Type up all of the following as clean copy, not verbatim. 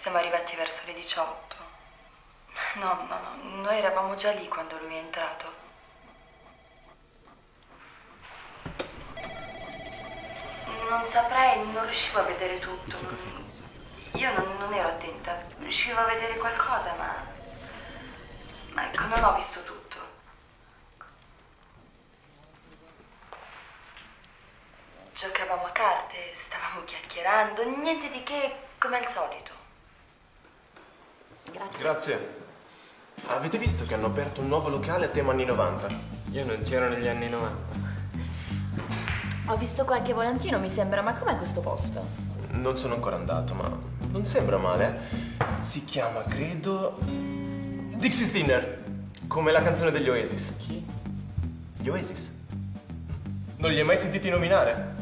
Siamo arrivati verso le 18. No, noi eravamo già lì quando lui è entrato. Non saprei, non riuscivo a vedere tutto. Il suo caffè cosa? Io non ero attenta. Riuscivo a vedere qualcosa, ma ecco, non ho visto tutto. Giocavamo a carte, stavamo chiacchierando, niente di che, come al solito. Grazie. Grazie. Avete visto che hanno aperto un nuovo locale a tema anni 90? Io non c'ero negli anni 90. Ho visto qualche volantino, mi sembra, ma com'è questo posto? Non sono ancora andato, ma non sembra male. Si chiama, credo... Dixie's Dinner, come la canzone degli Oasis. Chi? Gli Oasis. Non li hai mai sentiti nominare?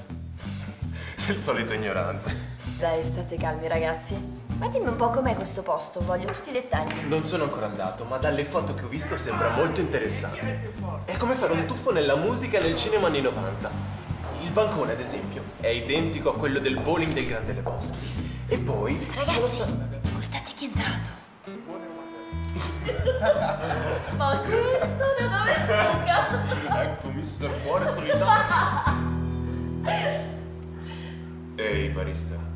Sei il solito ignorante. Dai, state calmi, ragazzi. Ma dimmi un po' com'è questo posto, voglio tutti i dettagli. Non sono ancora andato, ma dalle foto che ho visto sembra molto interessante. È come fare un tuffo nella musica e nel cinema anni 90. Il bancone, ad esempio, è identico a quello del bowling del Grande Lebowski. E poi... Ragazzi, guardate chi è entrato. Ma questo da dove sbuca? Ecco, mister Cuore Solitario. Ehi, barista.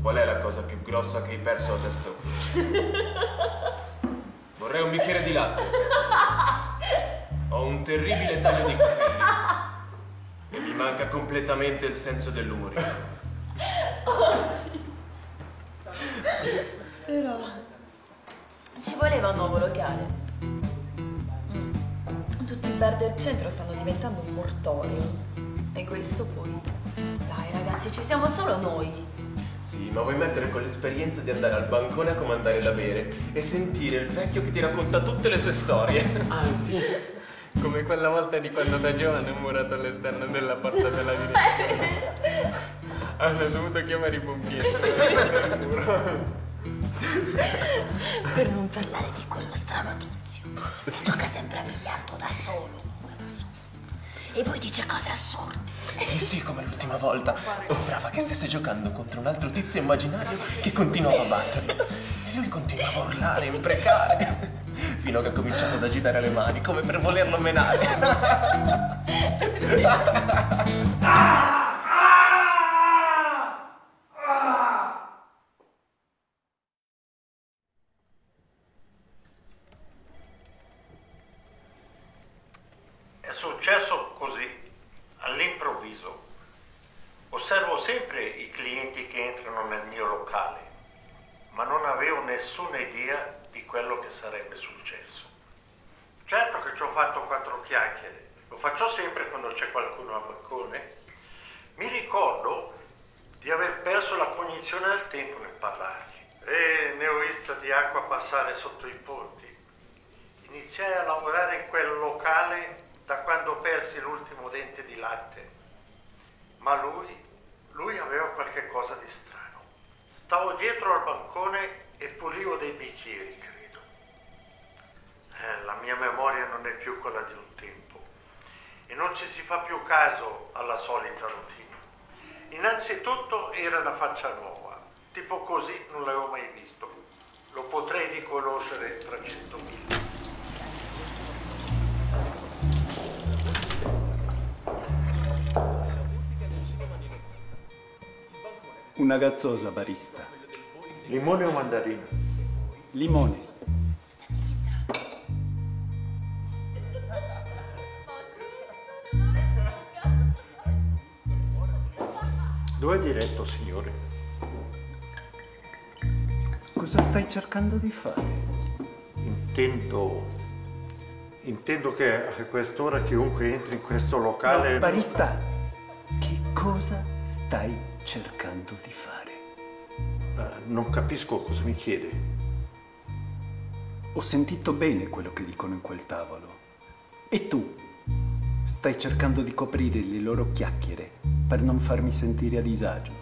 Qual è la cosa più grossa che hai perso a testa tua? Vorrei un bicchiere di latte. Ho un terribile taglio di capelli. E mi manca completamente il senso dell'umorismo. Però ci voleva un nuovo locale. Tutti i bar del centro stanno diventando un mortorio. E questo poi. Dai ragazzi, ci siamo solo noi. Sì, ma vuoi mettere con l'esperienza di andare al bancone a comandare da bere e sentire il vecchio che ti racconta tutte le sue storie? Ah, sì. Come quella volta di quando da giovane ho murato all'esterno della porta della direzione. Hanno dovuto chiamare i pompieri per il muro. Per non parlare di quello strano tizio. Gioca sempre a biliardo da solo. E poi dice cose assurde. Sì, come l'ultima volta. Sembrava che stesse giocando contro un altro tizio immaginario che continuava a batterlo. E lui continuava a urlare, imprecare. Fino a che ha cominciato ad agitare le mani, come per volerlo menare. È successo così, all'improvviso. Osservo sempre i clienti che entrano nel mio locale, ma non avevo nessuna idea di quello che sarebbe successo. Certo che ci ho fatto 4 chiacchiere, lo faccio sempre quando c'è qualcuno al balcone. Mi ricordo di aver perso la cognizione del tempo nel parlargli e ne ho vista di acqua passare sotto i ponti. Iniziai a lavorare in quel locale da quando persi l'ultimo dente di latte, ma lui aveva qualche cosa di strano. Stavo dietro al bancone e pulivo dei bicchieri, credo. La mia memoria non è più quella di un tempo e non ci si fa più caso alla solita routine. Innanzitutto era una faccia nuova, tipo così non l'avevo mai visto. Lo potrei riconoscere tra 100.000. Una gazzosa, barista. Limone o mandarino? Limone. Dove è diretto, signore? Cosa stai cercando di fare? Intendo che a quest'ora chiunque entri in questo locale... No, barista, che cosa stai cercando di fare? Non capisco cosa mi chiede. Ho sentito bene quello che dicono in quel tavolo. E tu? Stai cercando di coprire le loro chiacchiere per non farmi sentire a disagio.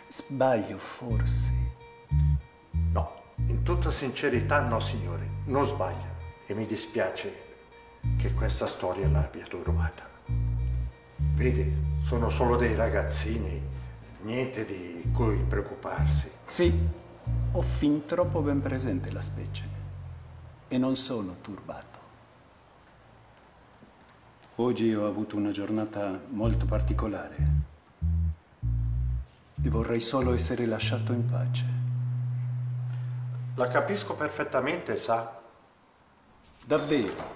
Sbaglio, forse? No, in tutta sincerità no, signore, non sbaglia. E mi dispiace che questa storia l'abbia turbata. Vede, sono solo dei ragazzini, niente di cui preoccuparsi. Sì, Ho fin troppo ben presente la specie e non sono turbato. Oggi ho avuto una giornata molto particolare e vorrei solo essere lasciato in pace. La capisco perfettamente, sa. Davvero?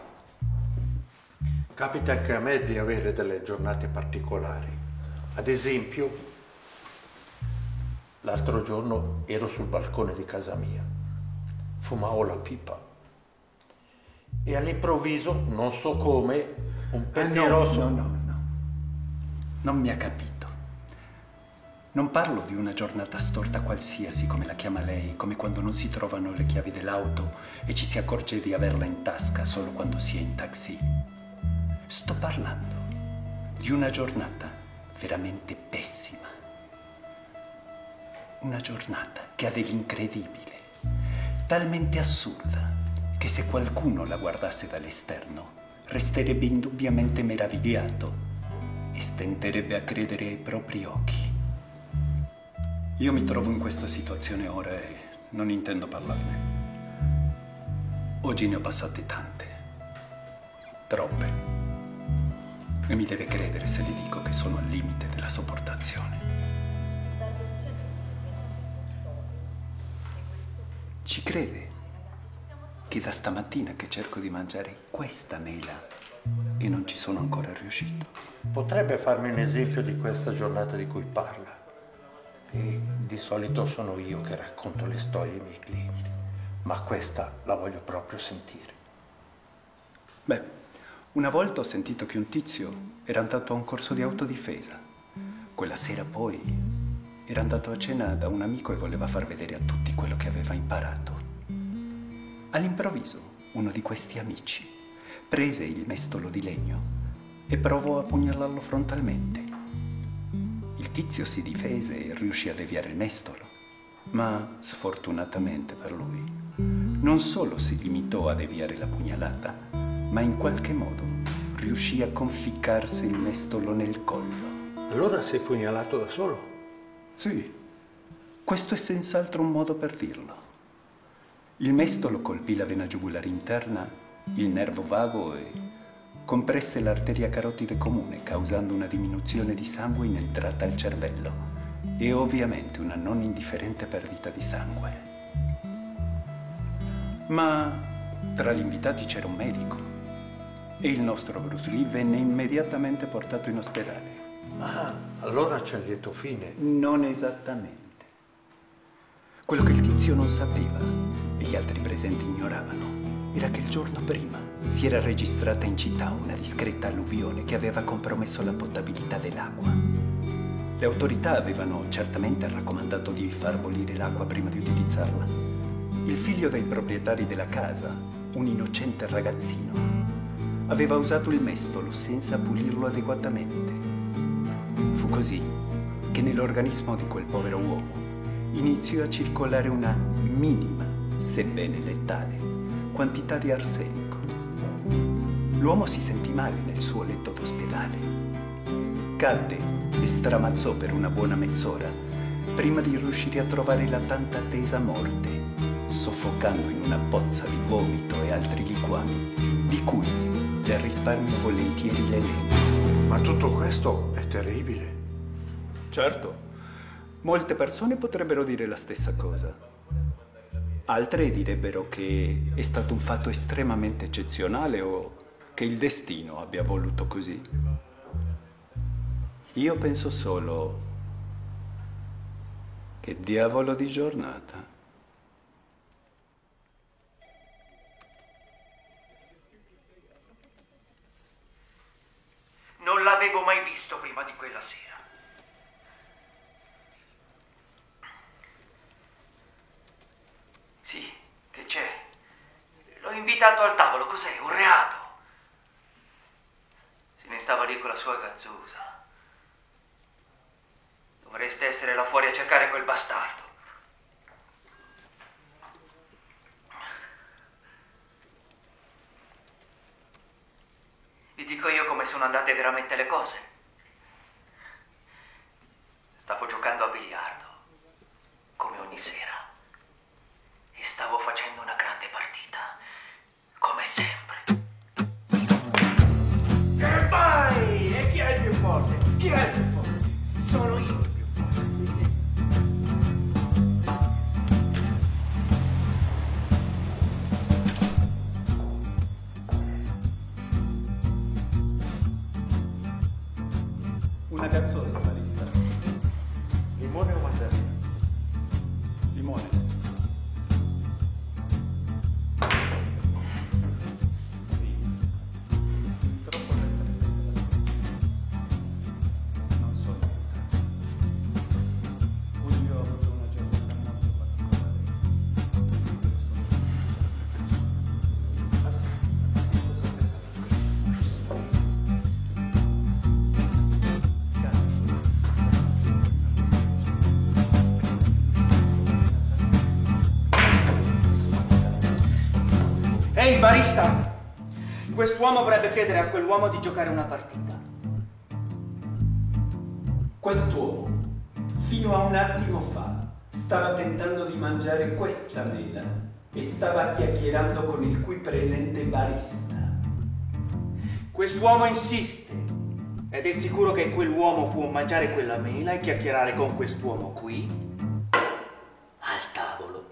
Capita anche a me di avere delle giornate particolari. Ad esempio, l'altro giorno ero sul balcone di casa mia, fumavo la pipa e all'improvviso, non so come, un pettirosso... No. Non mi ha capito. Non parlo di una giornata storta qualsiasi, come la chiama lei, come quando non si trovano le chiavi dell'auto e ci si accorge di averla in tasca solo quando si è in taxi. Sto parlando di una giornata veramente pessima. Una giornata che ha dell'incredibile, talmente assurda che se qualcuno la guardasse dall'esterno resterebbe indubbiamente meravigliato e stenterebbe a credere ai propri occhi. Io mi trovo in questa situazione ora e non intendo parlarne. Oggi ne ho passate tante, troppe, e mi deve credere se le dico che sono al limite della sopportazione. Ci crede che da stamattina che cerco di mangiare questa mela e non ci sono ancora riuscito? Potrebbe farmi un esempio di questa giornata di cui parla? E di solito sono io che racconto le storie ai miei clienti, ma questa la voglio proprio sentire. Beh, una volta ho sentito che un tizio era andato a un corso di autodifesa. Quella sera poi era andato a cena da un amico e voleva far vedere a tutti quello che aveva imparato. All'improvviso, uno di questi amici prese il mestolo di legno e provò a pugnalarlo frontalmente. Il tizio si difese e riuscì a deviare il mestolo, ma sfortunatamente per lui non solo si limitò a deviare la pugnalata, ma in qualche modo riuscì a conficcarsi il mestolo nel collo. Allora sei pugnalato da solo? Sì, questo è senz'altro un modo per dirlo. Il mestolo colpì la vena giugulare interna, il nervo vago e compresse l'arteria carotide comune, causando una diminuzione di sangue in entrata al cervello e ovviamente una non indifferente perdita di sangue. Ma tra gli invitati c'era un medico e il nostro Bruce Lee venne immediatamente portato in ospedale. Ah, allora c'è il lieto fine. Non esattamente. Quello che il tizio non sapeva e gli altri presenti ignoravano era che il giorno prima si era registrata in città una discreta alluvione che aveva compromesso la potabilità dell'acqua. Le autorità avevano certamente raccomandato di far bollire l'acqua prima di utilizzarla. Il figlio dei proprietari della casa, un innocente ragazzino, aveva usato il mestolo senza pulirlo adeguatamente. Fu così che nell'organismo di quel povero uomo iniziò a circolare una minima, sebbene letale, quantità di arsenico. L'uomo si sentì male nel suo letto d'ospedale. Cadde e stramazzò per una buona mezz'ora prima di riuscire a trovare la tanto attesa morte, soffocando in una pozza di vomito e altri liquami, di cui le risparmio volentieri l'elenco. Ma tutto questo è terribile. Certo, molte persone potrebbero dire la stessa cosa. Altre direbbero che è stato un fatto estremamente eccezionale o che il destino abbia voluto così. Io penso solo che diavolo di giornata. Non l'avevo mai visto prima di quella sera. Sì, che c'è? L'ho invitato al tavolo, cos'è? Un reato? Se ne stava lì con la sua gazzusa. Dovreste essere là fuori a cercare quel bastardo. Vi dico io come sono andate veramente le cose. Stavo giocando a biliardo, come ogni sera. muore. Sì. Troppo non so niente. Oggi ho avuto una giornata molto particolare. Ehi, barista! Quest'uomo vorrebbe chiedere a quell'uomo di giocare una partita. Quest'uomo, fino a un attimo fa, stava tentando di mangiare questa mela e stava chiacchierando con il qui presente barista. Quest'uomo insiste ed è sicuro che quell'uomo può mangiare quella mela e chiacchierare con quest'uomo qui al tavolo.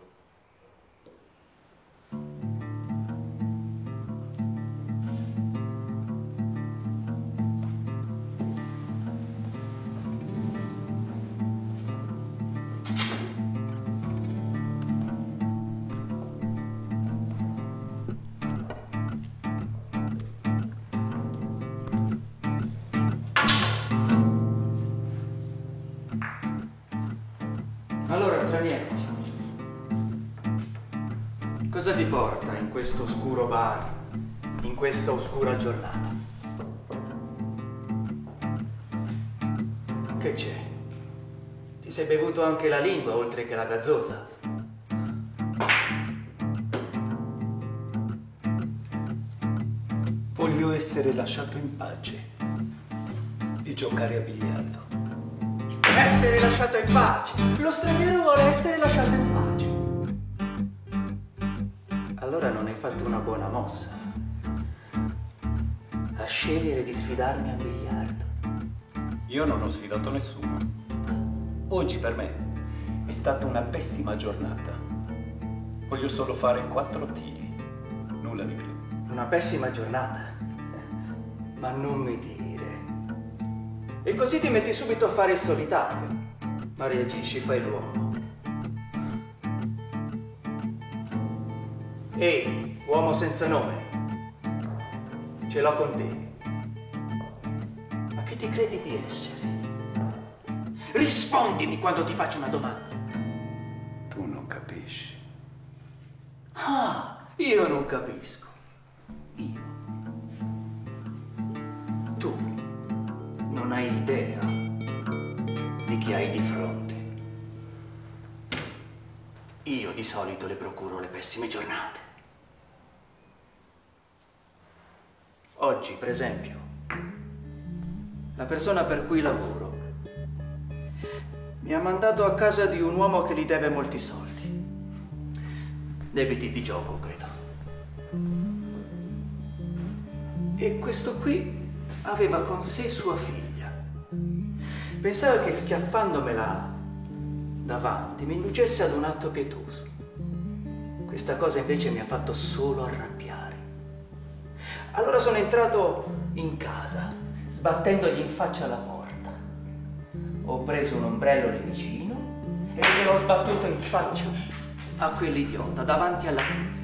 Allora, straniero, cosa ti porta in questo oscuro bar, in questa oscura giornata? Che c'è? Ti sei bevuto anche la lingua oltre che la gazzosa? Voglio essere lasciato in pace e giocare a biliardo. Essere lasciato in pace. Lo straniero vuole essere lasciato in pace. Allora non hai fatto una buona mossa a scegliere di sfidarmi a biliardo. Io non ho sfidato nessuno. Oggi per me è stata una pessima giornata. Voglio solo fare 4 tiri, nulla di più. Una pessima giornata. Ma non mi dire. E così ti metti subito a fare il solitario. Ma reagisci, fai l'uomo. Ehi, uomo senza nome. Ce l'ho con te. Ma che ti credi di essere? Rispondimi quando ti faccio una domanda. Tu non capisci. Ah, io non capisco. Io. Tu non hai idea di chi hai di fronte. Io di solito le procuro le pessime giornate. Oggi, per esempio, la persona per cui lavoro mi ha mandato a casa di un uomo che gli deve molti soldi. Debiti di gioco, credo. E questo qui aveva con sé sua figlia. Pensava che schiaffandomela davanti mi inducesse ad un atto pietoso. Questa cosa invece mi ha fatto solo arrabbiare. Allora sono entrato in casa, sbattendogli in faccia la porta. Ho preso un ombrello lì vicino e gliel'ho sbattuto in faccia a quell'idiota davanti alla figlia.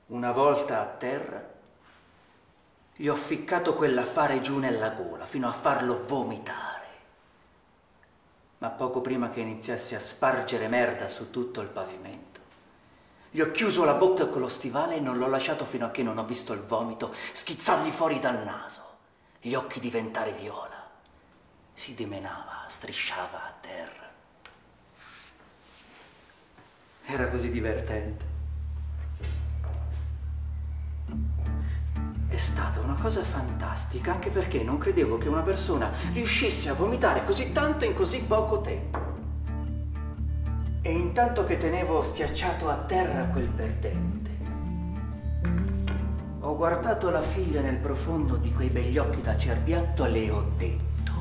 Una volta a terra gli ho ficcato quell'affare giù nella gola fino a farlo vomitare. Ma poco prima che iniziasse a spargere merda su tutto il pavimento, gli ho chiuso la bocca con lo stivale e non l'ho lasciato fino a che non ho visto il vomito schizzargli fuori dal naso, gli occhi diventare viola. Si dimenava, strisciava a terra. Era così divertente. È stata una cosa fantastica, anche perché non credevo che una persona riuscisse a vomitare così tanto in così poco tempo. E intanto che tenevo schiacciato a terra quel perdente, ho guardato la figlia nel profondo di quei begli occhi da cerbiatto e le ho detto: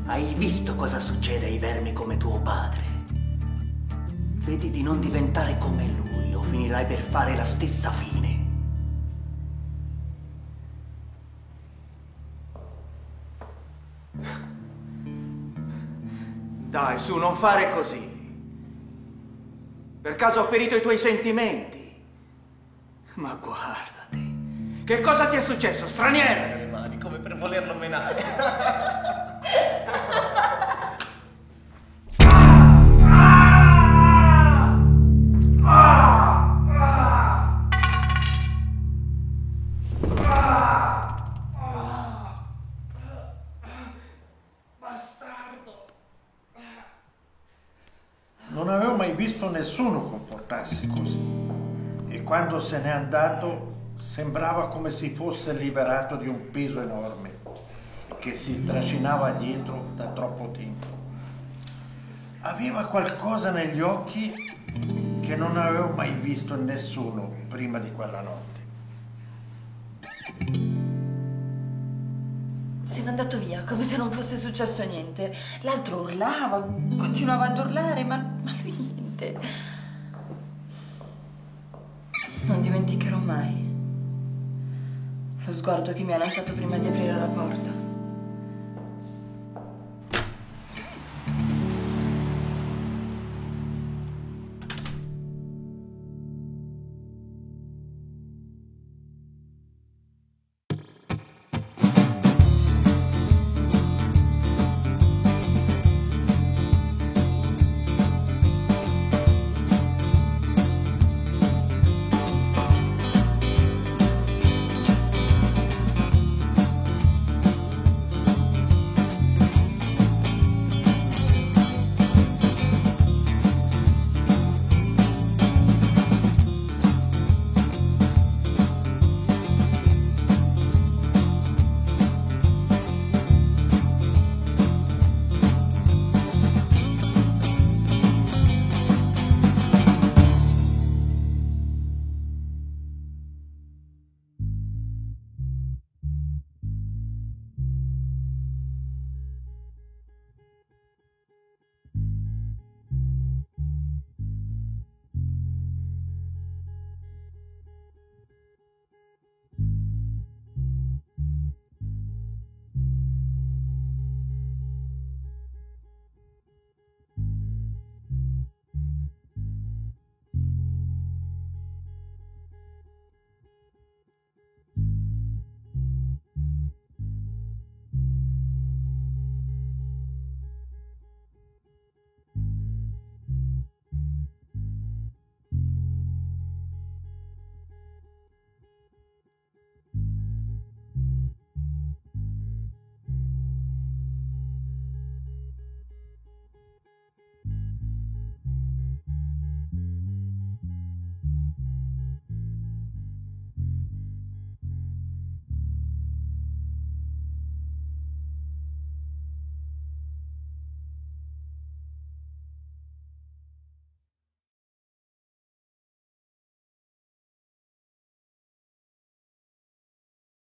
hai visto cosa succede ai vermi come tuo padre? vedi di non diventare come lui o finirai per fare la stessa fine. Dai, su, non fare così. Per caso ho ferito i tuoi sentimenti? Ma guardati. Che cosa ti è successo, straniero? Le mani come per volerlo menare. Non avevo mai visto nessuno comportarsi così e quando se n'è andato sembrava come se fosse liberato di un peso enorme che si trascinava dietro da troppo tempo. Aveva qualcosa negli occhi che non avevo mai visto in nessuno prima di quella notte. Se n'è andato via, come se non fosse successo niente. L'altro urlava, continuava ad urlare, ma lui niente. Non dimenticherò mai lo sguardo che mi ha lanciato prima di aprire la porta.